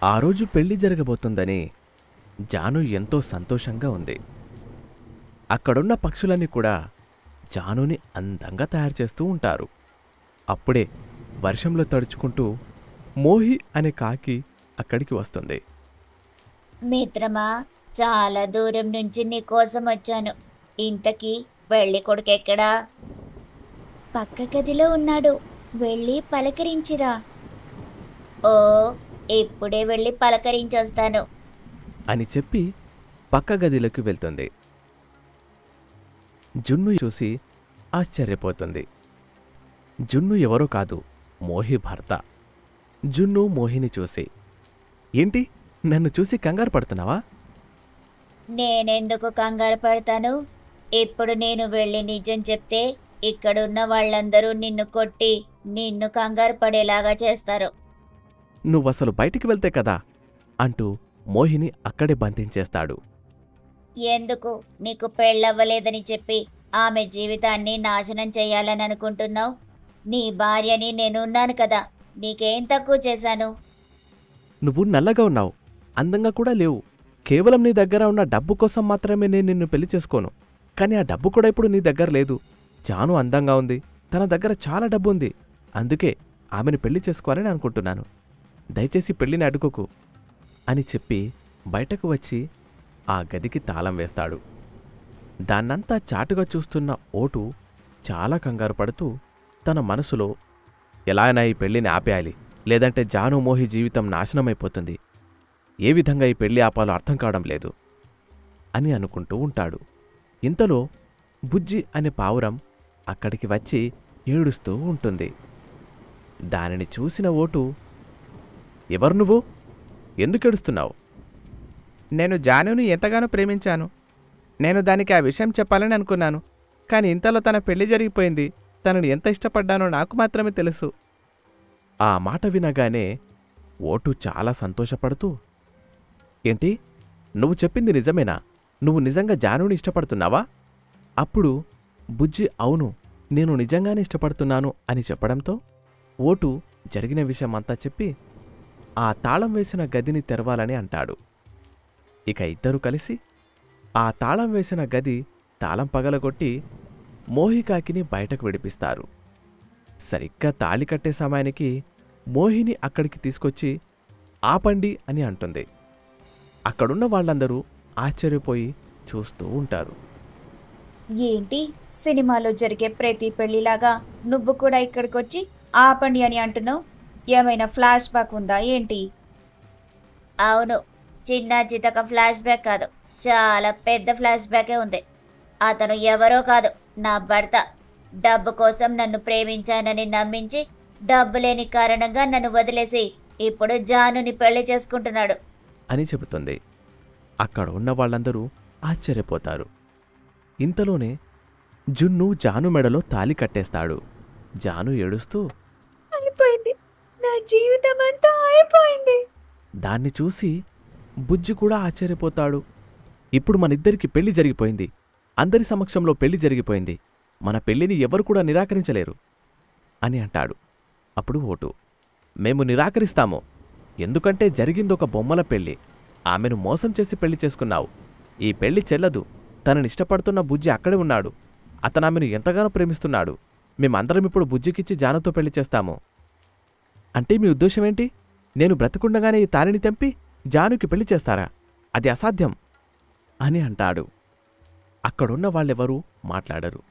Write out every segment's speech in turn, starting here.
ఆ రోజు పెళ్లి జరగబోతుందని జాను ఎంతో సంతోషంగా ఉంది. అక్కడున్న పక్షులన్నీ కూడా జానుని అందంగా తయారు చేస్తూ ఉంటారు. అప్పుడే వర్షంలో తడుచుకుంటూ మోహి అనే కాకి అక్కడికి వస్తుంది. మిత్రమా, చాలా దూరం నుంచి నీకోసం వచ్చాను. ఇంతకీ పెళ్లి కొడుకెక్కడా? పక్క గదిలో ఉన్నాడు. వెళ్ళి పలకరించిరా. ఓ, ఇప్పుడే వెళ్ళి పలకరించొస్తాను అని చెప్పి పక్క గదిలోకి వెళ్తుంది. జున్ను చూసి ఆశ్చర్యపోతుంది. జున్ను ఎవరో కాదు, మోహి భర్త. జున్ను మోహిని చూసి, ఏంటి నన్ను చూసి కంగారు పడుతున్నావా? నేనెందుకు కంగారు పడతాను? ఇప్పుడు నేను వెళ్ళి నిజం చెప్తే ఇక్కడున్న వాళ్ళందరూ నిన్ను కొట్టి నిన్ను కంగారు పడేలాగా చేస్తారు. నువ్వసలు బయటికి వెళ్తే కదా అంటూ మోహిని అక్కడే బంధించేస్తాడు. ఎందుకు నీకు పెళ్ళవ్వలేదని చెప్పి ఆమె జీవితాన్ని నాశనం చెయ్యాలని అనుకుంటున్నావు? నీ భార్యని నేనున్నాను కదా, నీకేం తక్కువ చేశాను? నువ్వు నల్లగా ఉన్నావు, అందంగా కూడా లేవు. కేవలం నీ దగ్గర ఉన్న డబ్బు కోసం మాత్రమే నేను నిన్ను పెళ్లి చేసుకోను. కానీ ఆ డబ్బు కూడా ఇప్పుడు నీ దగ్గర లేదు. జాను అందంగా ఉంది, తన దగ్గర చాలా డబ్బుంది. అందుకే ఆమెను పెళ్లి చేసుకోవాలని అనుకుంటున్నాను. దయచేసి పెళ్లిని అడ్డుకోకు అని చెప్పి బయటకు వచ్చి ఆ గదికి తాళం వేస్తాడు. దాన్నంతా చాటుగా చూస్తున్న ఓటు చాలా కంగారు పడుతూ తన మనసులో, ఎలా అయినా ఈ పెళ్లిని ఆపేయాలి, లేదంటే జాను మోహి జీవితం నాశనమైపోతుంది. ఏ విధంగా ఈ పెళ్లి ఆపాలో అర్థం కావడం లేదు అని అనుకుంటూ ఉంటాడు. ఇంతలో బుజ్జి అనే పావురం అక్కడికి వచ్చి ఏడుస్తూ ఉంటుంది. దానిని చూసిన ఓటు, ఎవరు నువ్వు? ఎందుకేడుస్తున్నావు? నేను జానుని ఎంతగానో ప్రేమించాను. నేను దానికి ఆ విషయం చెప్పాలని అనుకున్నాను. కాని ఇంతలో తన పెళ్లి జరిగిపోయింది. తనని ఎంత ఇష్టపడ్డానో నాకు మాత్రమే తెలుసు. ఆ మాట వినగానే ఓటు చాలా సంతోషపడుతూ, ఏంటి, నువ్వు చెప్పింది నిజమేనా? నువ్వు నిజంగా జానుని ఇష్టపడుతున్నావా? అప్పుడు బుజ్జి, అవును, నేను నిజంగానే ఇష్టపడుతున్నాను అని చెప్పడంతో ఓటు జరిగిన విషయమంతా చెప్పి ఆ తాళం వేసిన గదిని తెరవాలని అంటాడు. ఇక ఇద్దరూ కలిసి ఆ తాళం వేసిన గది తాళం పగలగొట్టి మోహికాకిని బయటకు విడిపిస్తారు. సరిగ్గా తాళి కట్టే సమయానికి మోహిని అక్కడికి తీసుకొచ్చి ఆపండి అని అంటుంది. అక్కడున్న వాళ్ళందరూ ఆశ్చర్యపోయి చూస్తూ ఉంటారు. ఏంటి, సినిమాలో జరిగే ప్రతి పెళ్లిలాగా నువ్వు కూడా ఇక్కడికొచ్చి ఆపండి అని అంటున్నావు? ఏమైనా ఫ్లాష్ బ్యాక్ ఉందా ఏంటి? అవును, చిన్న చితక ఫ్లాష్ బ్యాక్ కాదు, చాలా పెద్ద ఫ్లాష్ బ్యాకే ఉంది. అతను ఎవరో కాదు, నా భర్త. డబ్బు కోసం నన్ను ప్రేమించానని నమ్మించి డబ్బు లేని కారణంగా నన్ను వదిలేసి ఇప్పుడు జానుని పెళ్లి చేసుకుంటున్నాడు అని చెబుతుంది. అక్కడ ఉన్న వాళ్ళందరూ ఆశ్చర్యపోతారు. ఇంతలోనే జున్ను జాను మెడలో తాళి కట్టేస్తాడు. జాను ఏడుస్తూ, అయిపోయింది, నా జీవితం అంతా అయిపోయింది. దాన్ని చూసి బుజ్జి కూడా ఆశ్చర్యపోతాడు. ఇప్పుడు మనిద్దరికి పెళ్లి జరిగిపోయింది. అందరి సమక్షంలో పెళ్లి జరిగిపోయింది. మన పెళ్లిని ఎవరు కూడా నిరాకరించలేరు అని అంటాడు. అప్పుడు ఓటు, మేము నిరాకరిస్తాము. ఎందుకంటే జరిగిందొక బొమ్మల పెళ్లి. ఆమెను మోసం చేసి పెళ్లి చేసుకున్నావు. ఈ పెళ్లి చెల్లదు. తననిష్టపడుతున్న బుజ్జి అక్కడే ఉన్నాడు. అతనామెను ఎంతగానో ప్రేమిస్తున్నాడు. మేమందరం ఇప్పుడు బుజ్జికిచ్చి జానుతో పెళ్లి చేస్తాము. అంటే మీ ఉద్దేశమేంటి? నేను బ్రతికుండగానే ఈ తాళిని తెంపి జానుకి పెళ్లి చేస్తారా? అది అసాధ్యం అని అంటాడు. అక్కడున్న వాళ్ళెవరూ మాట్లాడరు.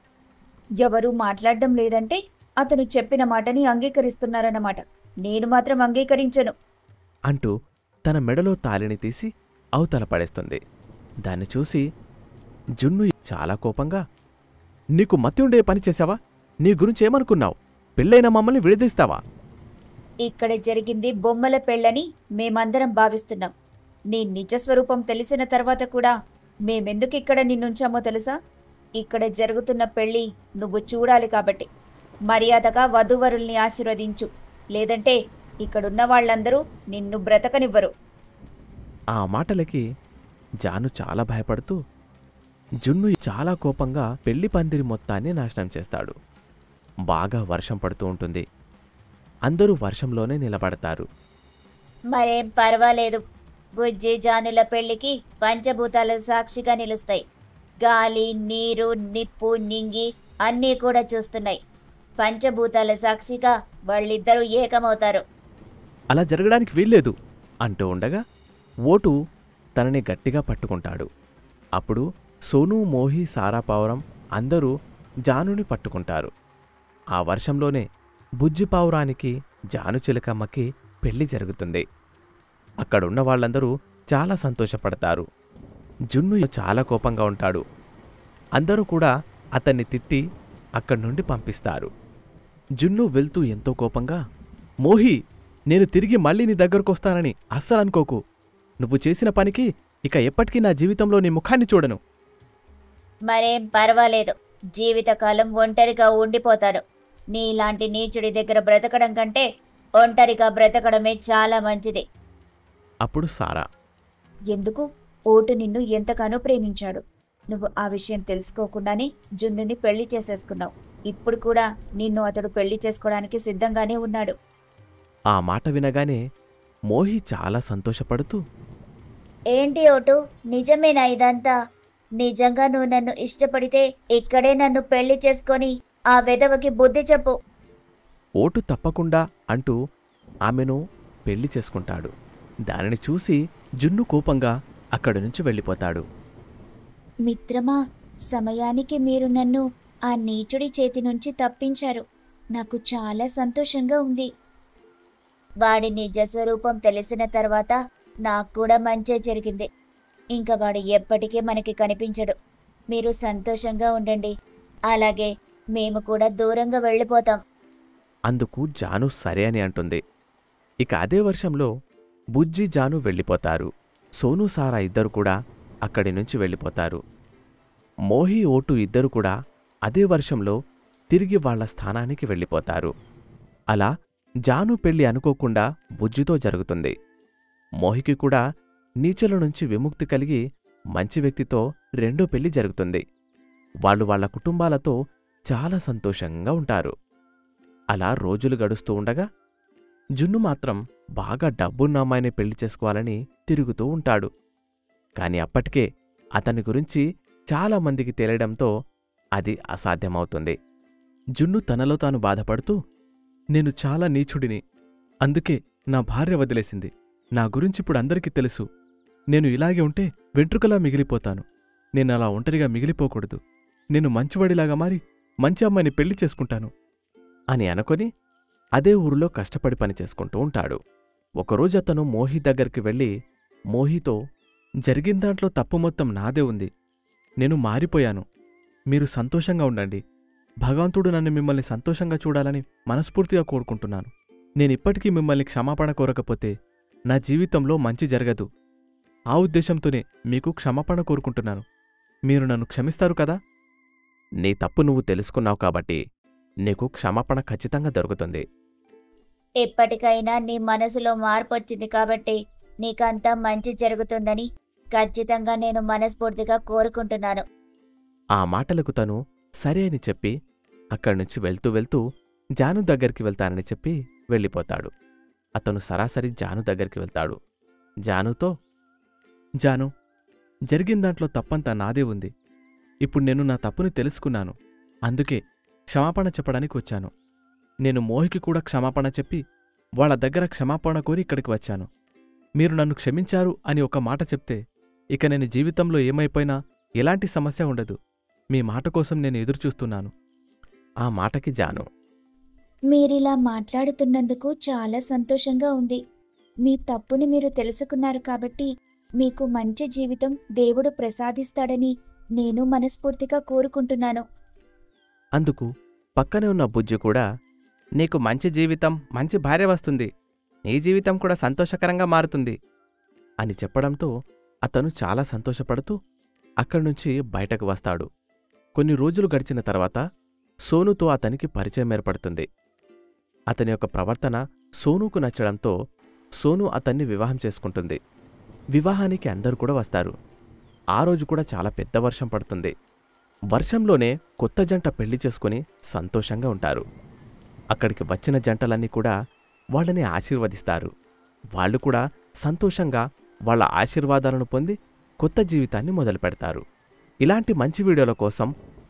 ఎవరూ మాట్లాడడం లేదంటే అతను చెప్పిన మాటని అంగీకరిస్తున్నారన్నమాట. నేను మాత్రం అంగీకరించను అంటూ తన మెడలో తాళిని తీసి అవతల పడేస్తుంది. దాన్ని చూసి జున్ను చాలా కోపంగా, నీకు మతి ఉండే పని చేశావా? నీ గురించేమనుకున్నావు? పెళ్ళైన మమ్మల్ని విడదీస్తావా? ఇక్కడ జరిగింది బొమ్మల పెళ్ళని మేమందరం భావిస్తున్నాం. నీ నిజస్వరూపం తెలిసిన తర్వాత కూడా మేమెందుకు ఇక్కడ నిన్నుంచామో తెలుసా? ఇక్కడ జరుగుతున్న పెళ్ళి నువ్వు చూడాలి కాబట్టి మర్యాదగా వధూవరుల్ని ఆశీర్వదించు, లేదంటే ఇక్కడున్న వాళ్ళందరూ నిన్ను బ్రతకనివ్వరు. ఆ మాటలకి జాను చాలా భయపడుతూ జున్ను చాలా కోపంగా పెళ్లి పందిరి మొత్తాన్ని నాశనం చేస్తాడు. బాగా వర్షం పడుతూ ఉంటుంది. అందరూ వర్షంలోనే నిలబడతారు. మరేం పర్వాలేదు. బుజ్జి జానుల పెళ్లికి పంచభూతాలు సాక్షిగా నిలుస్తాయి. గాలి, నీరు, నిప్పు, నింగి అన్నీ కూడా చూస్తున్నాయి. పంచభూతాల సాక్షిగా వాళ్ళిద్దరూ ఏకమవుతారు. అలా జరగడానికి వీల్లేదు అంటూ ఉండగా ఓటు తనని గట్టిగా పట్టుకుంటాడు. అప్పుడు సోను, మోహి, సారా పావురం అందరూ జానుని పట్టుకుంటారు. ఆ వర్షంలోనే బుజ్జి పావురానికి జాను చిలకమ్మకి పెళ్లి జరుగుతుంది. అక్కడున్న వాళ్ళందరూ చాలా సంతోషపడతారు. జున్ను చాలా కోపంగా ఉంటాడు. అందరూ కూడా అతన్ని తిట్టి అక్కడి నుండి పంపిస్తారు. జున్ను వెళ్తూ ఎంతో కోపంగా, మోహి, నేను తిరిగి మళ్ళీ నీ దగ్గరకొస్తానని అస్సలనుకోకు. నువ్వు చేసిన పనికి ఇక ఎప్పటికీ నా జీవితంలో నీ ముఖాన్ని చూడను. మరేం పర్వాలేదు. జీవితకాలం ఒంటరిగా ఉండిపోతాను. నీలాంటి నీచుడి దగ్గర బ్రతకడం కంటే ఒంటరిగా బ్రతకడమే చాలా మంచిది. అప్పుడు సారా, ఎందుకు? ఓటు నిన్ను ఎంతగానో ప్రేమించాడు. నువ్వు ఆ విషయం తెలుసుకోకుండానే జున్నుని పెళ్లి చేసేసుకున్నావు. ఇప్పుడు కూడా నిన్ను అతడు పెళ్లి చేసుకోవడానికి సిద్ధంగానే ఉన్నాడు. ఆ మాట వినగానే మోహి చాలా సంతోషపడుతూ, ఏంటి ఓటు, నిజమేనా ఇదంతా? నిజంగా నువ్వు నన్ను ఇష్టపడితే ఇక్కడే నన్ను పెళ్లి చేసుకొని ఆ వెధవకి బుద్ధి చెప్పు. ఓటు తప్పకుండా అంటూ ఆమెను పెళ్లి చేసుకుంటాడు. దానిని చూసి జున్ను కోపంగా అక్కడి నుంచి వెళ్ళిపోతాడు. మిత్రమా, సమయానికి మీరు నన్ను ఆ నీచుడి చేతి నుంచి తప్పించారు. నాకు చాలా సంతోషంగా ఉంది. వాడి నిజస్వరూపం తెలిసిన తర్వాత నాకు కూడా మంచే జరిగింది. ఇంకా వాడు ఎప్పటికీ మనకి కనిపించడు. మీరు సంతోషంగా ఉండండి. అలాగే మేము కూడా దూరంగా వెళ్ళిపోతాం. అందుకు జాను సరే అని అంటుంది. ఇక అదే వర్షంలో బుజ్జి, జాను వెళ్ళిపోతారు. సోను, సారా ఇద్దరు కూడా అక్కడి నుంచి వెళ్ళిపోతారు. మోహి, ఓటు ఇద్దరు కూడా అదే వర్షంలో తిరిగి వాళ్ల స్థానానికి వెళ్ళిపోతారు. అలా జాను పెళ్లి అనుకోకుండా బుజ్జితో జరుగుతుంది. మోహికి కూడా నీచుల నుంచి విముక్తి కలిగి మంచి వ్యక్తితో రెండో పెళ్లి జరుగుతుంది. వాళ్ళు వాళ్ళ కుటుంబాలతో చాలా సంతోషంగా ఉంటారు. అలా రోజులు గడుస్తూ ఉండగా జున్ను మాత్రం బాగా డబ్బున్న అమ్మాయిని పెళ్లి చేసుకోవాలని తిరుగుతూ ఉంటాడు. కాని అప్పటికే అతని గురించి చాలామందికి తెలియడంతో అది అసాధ్యమవుతుంది. జున్ను తనలో తాను బాధపడుతూ, నేను చాలా నీచుడిని. అందుకే నా భార్య వదిలేసింది. నా గురించిప్పుడు అందరికీ తెలుసు. నేను ఇలాగే ఉంటే వెంట్రుకలా మిగిలిపోతాను. నేనలా ఒంటరిగా మిగిలిపోకూడదు. నేను మంచివాడిలాగా మారి మంచి అమ్మాయిని పెళ్లి చేసుకుంటాను అని అనుకొని అదే ఊరిలో కష్టపడి పనిచేసుకుంటూ ఉంటాడు. ఒకరోజు అతను మోహి దగ్గరికి వెళ్ళి మోహితో, జరిగిందాంట్లో తప్పు మొత్తం నాదే ఉంది. నేను మారిపోయాను. మీరు సంతోషంగా ఉండండి. భగవంతుడు నన్ను మిమ్మల్ని సంతోషంగా చూడాలని మనస్ఫూర్తిగా కోరుకుంటున్నాను. నేనిప్పటికీ మిమ్మల్ని క్షమాపణ కోరకపోతే నా జీవితంలో మంచి జరగదు. ఆ ఉద్దేశంతోనే మీకు క్షమాపణ కోరుకుంటున్నాను. మీరు నన్ను క్షమిస్తారు కదా? నీ తప్పు నువ్వు తెలుసుకున్నావు కాబట్టి నీకు క్షమాపణ ఖచ్చితంగా దొరుకుతుంది. ఎప్పటికైనా నీ మనసులో మార్పు వచ్చింది కాబట్టి నీకంతా మంచి జరుగుతుందని ఖచ్చితంగా నేను మనస్ఫూర్తిగా కోరుకుంటున్నాను. ఆ మాటలకు తను సరే అని చెప్పి అక్కడ్నుంచి వెళ్తూ వెళ్తూ జాను దగ్గరికి వెళ్తానని చెప్పి వెళ్ళిపోతాడు. అతను సరాసరి జాను దగ్గరికి వెళ్తాడు. జానుతో, జాను, జరిగిందాంట్లో తప్పంతా నాదే ఉంది. ఇప్పుడు నేను నా తప్పుని తెలుసుకున్నాను. అందుకే క్షమాపణ చెప్పడానికి వచ్చాను. నేను మోహికి కూడా క్షమాపణ చెప్పి వాళ్ళ దగ్గర క్షమాపణ కోరి ఇక్కడికి వచ్చాను. మీరు నన్ను క్షమించారు అని ఒక మాట చెప్తే ఇక నేను జీవితంలో ఏమైపోయినా ఎలాంటి సమస్య ఉండదు. మీ మాట కోసం నేను ఎదురుచూస్తున్నాను. ఆ మాటకి జాను, మీరిలా మాట్లాడుతున్నందుకు చాలా సంతోషంగా ఉంది. మీ తప్పుని మీరు తెలుసుకున్నారు కాబట్టి మీకు మంచి జీవితం దేవుడు ప్రసాదిస్తాడని నేను మనస్ఫూర్తిగా కోరుకుంటున్నాను. అందుకు పక్కనే ఉన్న బుజ్జి కూడా, నీకు మంచి జీవితం, మంచి భార్య వస్తుంది. నీ జీవితం కూడా సంతోషకరంగా మారుతుంది అని చెప్పడంతో అతను చాలా సంతోషపడుతూ అక్కడ్నుంచి బయటకు వస్తాడు. కొన్ని రోజులు గడిచిన తర్వాత సోనుతో అతనికి పరిచయం ఏర్పడుతుంది. అతని యొక్క ప్రవర్తన సోనుకు నచ్చడంతో సోను అతన్ని వివాహం చేసుకుంటుంది. వివాహానికి అందరూ కూడా వస్తారు. ఆ రోజు కూడా చాలా పెద్ద వర్షం పడుతుంది. వర్షంలోనే కొత్త జంట పెళ్లి చేసుకుని సంతోషంగా ఉంటారు. అక్కడికి వచ్చిన జంటలన్నీ కూడా వాళ్ళని ఆశీర్వదిస్తారు. వాళ్ళు కూడా సంతోషంగా వాళ్ళ ఆశీర్వాదాలను పొంది కొత్త జీవితాన్ని మొదలు పెడతారు. ఇలాంటి మంచి వీడియోల కోసం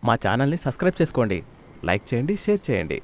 మా ఛానల్ని సబ్స్క్రైబ్ చేసుకోండి, లైక్ చేయండి, షేర్ చేయండి.